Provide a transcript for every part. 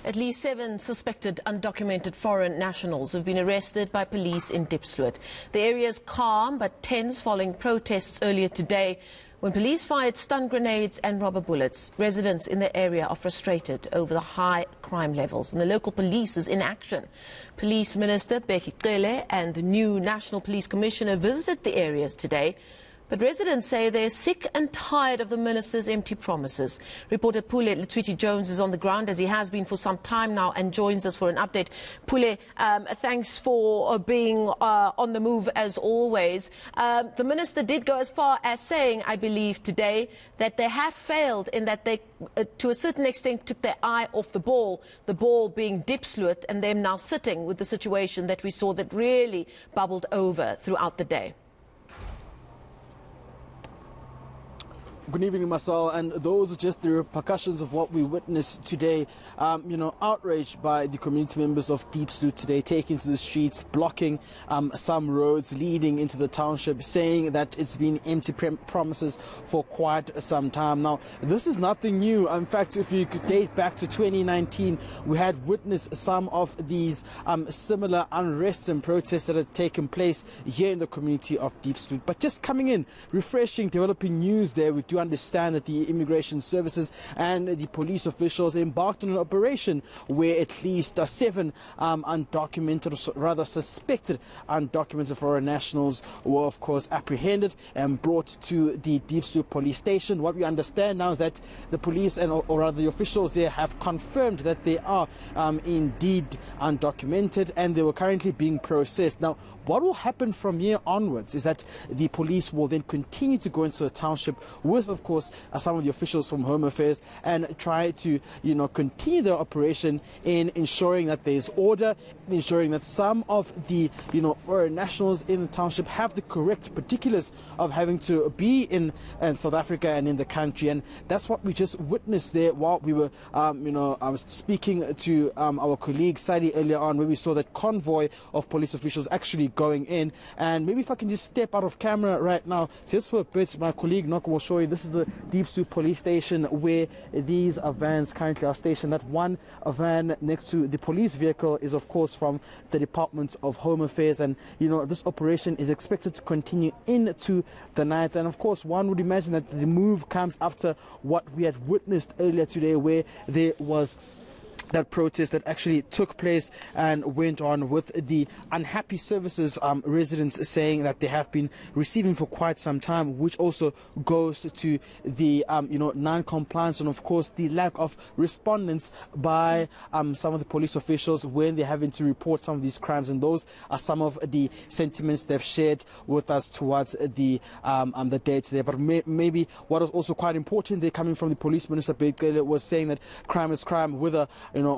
At least 7 suspected undocumented foreign nationals have been arrested by police in Diepsloot. The area is calm but tense following protests earlier today when police fired stun grenades and rubber bullets. Residents in the area are frustrated over the high crime levels and the local police is in action. Police Minister Becky Cele and the new National Police Commissioner visited the areas today. But residents say they're sick and tired of the minister's empty promises. Reporter Pule Letshwiti-Jones is on the ground, as he has been for some time now, and joins us for an update. Pule, thanks for being on the move as always. The minister did go as far as saying, I believe today, that they have failed in that they, to a certain extent, took their eye off the ball being Diepsloot, and them now sitting with the situation that we saw that really bubbled over throughout the day. Good evening, Marcel, and those are just the repercussions of what we witnessed today. Outraged by the community members of Diepsloot today, taking to the streets, blocking some roads leading into the township, saying that it's been empty promises for quite some time. Now, this is nothing new. In fact, if you could date back to 2019, we had witnessed some of these similar unrests and protests that had taken place here in the community of Diepsloot. But just coming in, refreshing, developing news there, we do understand that the immigration services and the police officials embarked on an operation where at least 7 undocumented, or rather suspected undocumented foreign nationals were of course apprehended and brought to the Diepsloot police station. What we understand now is that the police or rather the officials there have confirmed that they are indeed undocumented and they were currently being processed. Now, what will happen from here onwards is that the police will then continue to go into the township with, of course, some of the officials from Home Affairs and try to, continue their operation in ensuring that there is order, ensuring that some of the, foreign nationals in the township have the correct particulars of having to be in South Africa and in the country. And that's what we just witnessed there while we were, I was speaking to our colleague Sadi earlier on, where we saw that convoy of police officials actually going in. And maybe if I can just step out of camera right now just for a bit, my colleague Noko will show you. This is the Diepsloot police station where these vans currently are stationed. That one van next to the police vehicle is of course from the Department of Home Affairs, and this operation is expected to continue into the night. And of course one would imagine that the move comes after what we had witnessed earlier today, where there was that protest that actually took place and went on with the unhappy services residents saying that they have been receiving for quite some time, which also goes to the non-compliance and of course the lack of respondents by some of the police officials when they're having to report some of these crimes. And those are some of the sentiments they've shared with us towards the day today. But maybe what is also quite important there, coming from the police minister, was saying that crime is crime, whether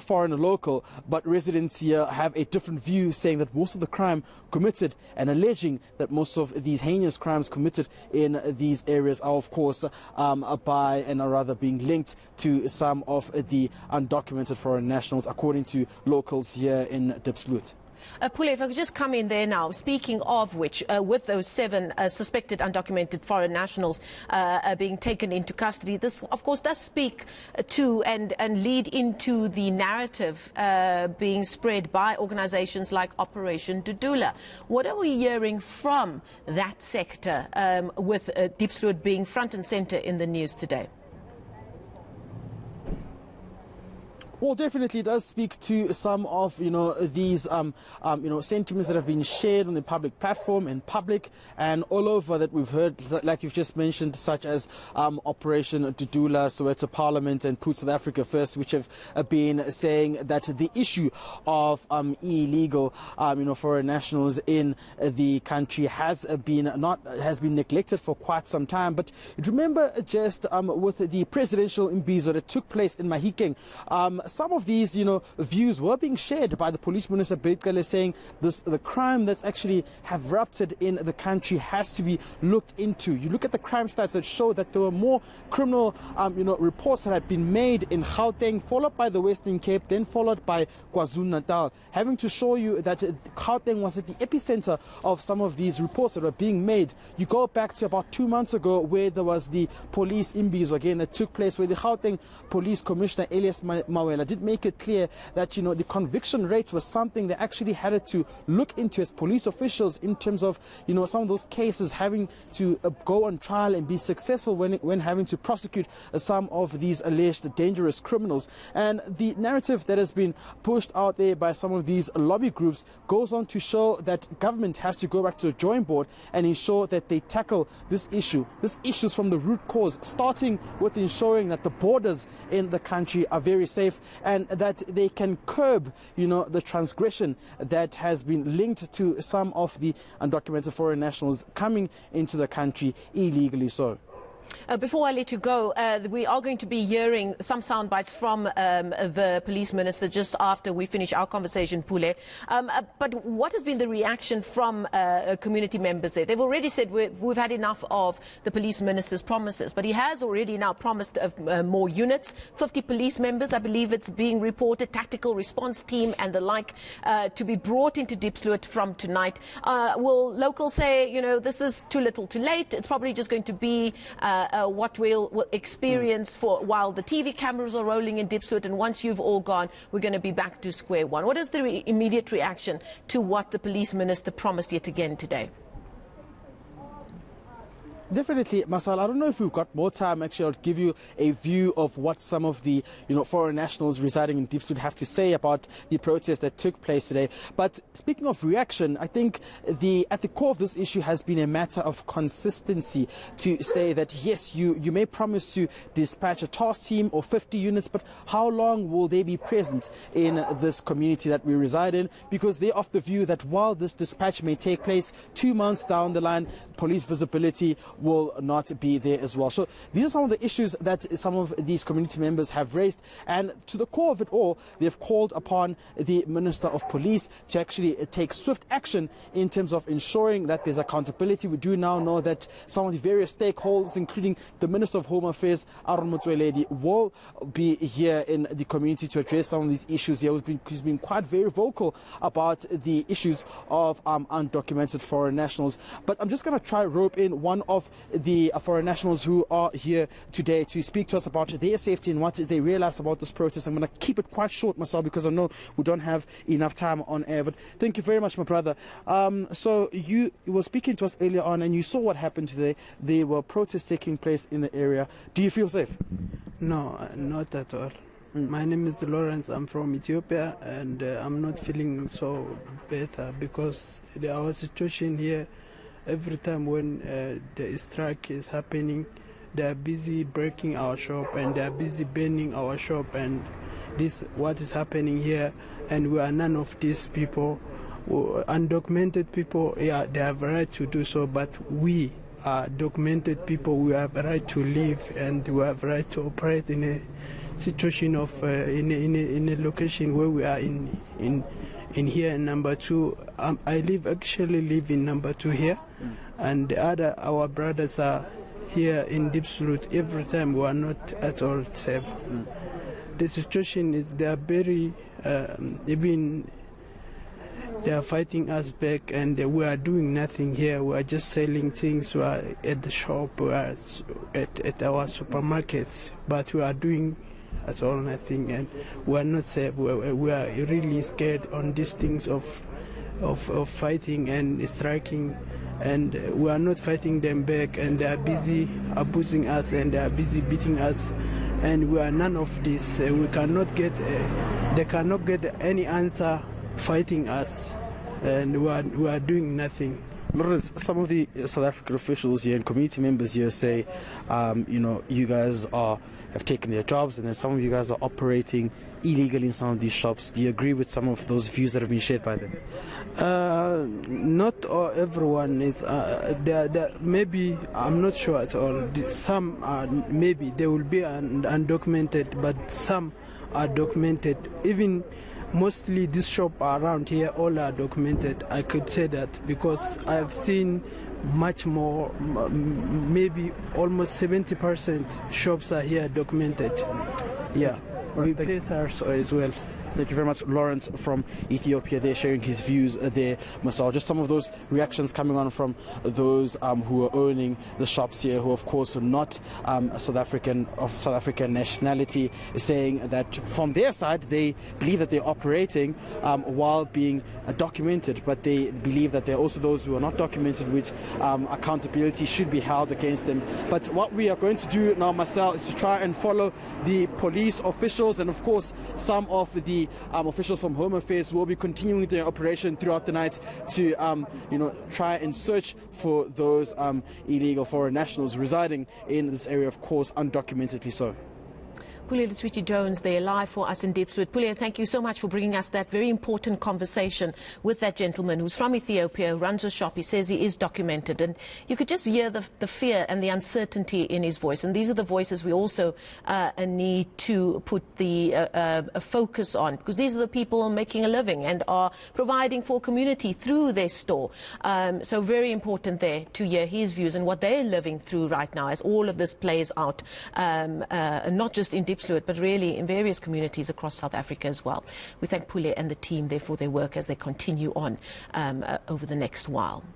foreign or local, but residents here have a different view, saying that most of the crime committed and alleging that most of these heinous crimes committed in these areas are of course by and are rather being linked to some of the undocumented foreign nationals, according to locals here in Diepsloot. Pule, if I could just come in there now, speaking of which, with those 7 suspected undocumented foreign nationals being taken into custody, this of course does speak to and lead into the narrative being spread by organizations like Operation Dudula. What are we hearing from that sector with Diepsloot being front and center in the news today? Well, definitely it does speak to some of these sentiments that have been shared on the public platform, in public and all over, that we've heard, like you've just mentioned, such as Operation Dudula, Soweto Parliament and Put South Africa First, which have been saying that the issue of illegal foreign nationals in the country has been neglected for quite some time. But remember, just with the presidential imbizo that took place in Mahikeng, some of these, views were being shared by the police minister, Betkele, saying the crime that's actually have erupted in the country has to be looked into. You look at the crime stats that show that there were more criminal, reports that had been made in Gauteng, followed by the Western Cape, then followed by KwaZulu-Natal, having to show you that Gauteng was at the epicenter of some of these reports that were being made. You go back to about 2 months ago, where there was the police imbizo again that took place, where the Gauteng Police Commissioner Elias Mawela Mandela did make it clear that, the conviction rate was something they actually had to look into as police officials in terms of, some of those cases having to go on trial and be successful when having to prosecute some of these alleged dangerous criminals. And the narrative that has been pushed out there by some of these lobby groups goes on to show that government has to go back to the drawing board and ensure that they tackle this issue. This issue is from the root cause, starting with ensuring that the borders in the country are very safe and that they can curb, the transgression that has been linked to some of the undocumented foreign nationals coming into the country illegally so. Before I let you go, we are going to be hearing some sound bites from the police minister just after we finish our conversation, Pule. But what has been the reaction from community members there? They've already said we've had enough of the police minister's promises, but he has already now promised more units, 50 police members, I believe it's being reported, tactical response team and the like, to be brought into Diepsloot from tonight. Will locals say, this is too little too late? It's probably just going to be what we'll experience for while the TV cameras are rolling in Diepsloot, and once you've all gone, we're going to be back to square one. What is the immediate reaction to what the police minister promised yet again today? Definitely, Masal. I don't know if we've got more time. Actually, I'll give you a view of what some of the foreign nationals residing in Diepsloot have to say about the protest that took place today. But speaking of reaction, I think at the core of this issue has been a matter of consistency to say that yes, you may promise to dispatch a task team or 50 units, but how long will they be present in this community that we reside in? Because they're of the view that while this dispatch may take place 2 months down the line, police visibility will not be there as well. So these are some of the issues that some of these community members have raised, and to the core of it all, they've called upon the Minister of Police to actually take swift action in terms of ensuring that there's accountability. We do now know that some of the various stakeholders, including the Minister of Home Affairs, Aaron Motsoaledi, will be here in the community to address some of these issues here. He's been quite very vocal about the issues of undocumented foreign nationals. But I'm just going to try rope in one of the foreign nationals who are here today to speak to us about their safety and what they realize about this protest. I'm going to keep it quite short, myself, because I know we don't have enough time on air. But thank you very much, my brother. So you were speaking to us earlier on and you saw what happened today. There were protests taking place in the area. Do you feel safe? No, not at all. My name is Lawrence. I'm from Ethiopia, and I'm not feeling so better because our situation here, every time when the strike is happening, they are busy breaking our shop and they are busy burning our shop, and this what is happening here. And we are none of these people. Undocumented people, yeah, they have a right to do so, but we are documented people. We have a right to live and we have a right to operate in a situation of in a location where we are in here in number 2. I actually live in number 2 here, and our brothers are here in Diepsloot. Every time we are not at all safe. The situation is they are very even they are fighting us back, and we are doing nothing here. We are just selling things. We are at the shop, we are at our supermarkets, but we are doing at all nothing, and we are not safe. We are really scared on these things of fighting and striking, and we are not fighting them back, and they are busy abusing us and they are busy beating us, and we are none of this. We cannot get they cannot get any answer fighting us, and we are doing nothing. Lawrence, some of the South African officials here and community members here say, you guys have taken their jobs, and then some of you guys are operating illegally in some of these shops. Do you agree with some of those views that have been shared by them? Not everyone is. Maybe I'm not sure at all. Some are, maybe they will be undocumented, but some are documented. Even mostly this shop around here, all are documented. I could say that because I've seen much more, maybe almost 70% shops are here documented. Yeah, we place ours as well. Thank you very much, Lawrence from Ethiopia. They're sharing his views there, Masal. Just some of those reactions coming on from those who are owning the shops here, who of course are not South African nationality, saying that from their side they believe that they're operating while being documented, but they believe that there are also those who are not documented, which accountability should be held against them. But what we are going to do now, Marcel, is to try and follow the police officials, and of course some of the officials from Home Affairs will be continuing their operation throughout the night to try and search for those illegal foreign nationals residing in this area, of course undocumentedly so. Pule Letshwiti-Jones there live for us in Diepsloot. Pule, thank you so much for bringing us that very important conversation with that gentleman who's from Ethiopia, who runs a shop. He says he is documented, and you could just hear the fear and the uncertainty in his voice. And these are the voices we also need to put the focus on, because these are the people making a living and are providing for community through their store. So very important there to hear his views and what they're living through right now as all of this plays out, not just in Diepsloot, but really in various communities across South Africa as well. We thank Pule and the team there for their work as they continue on over the next while.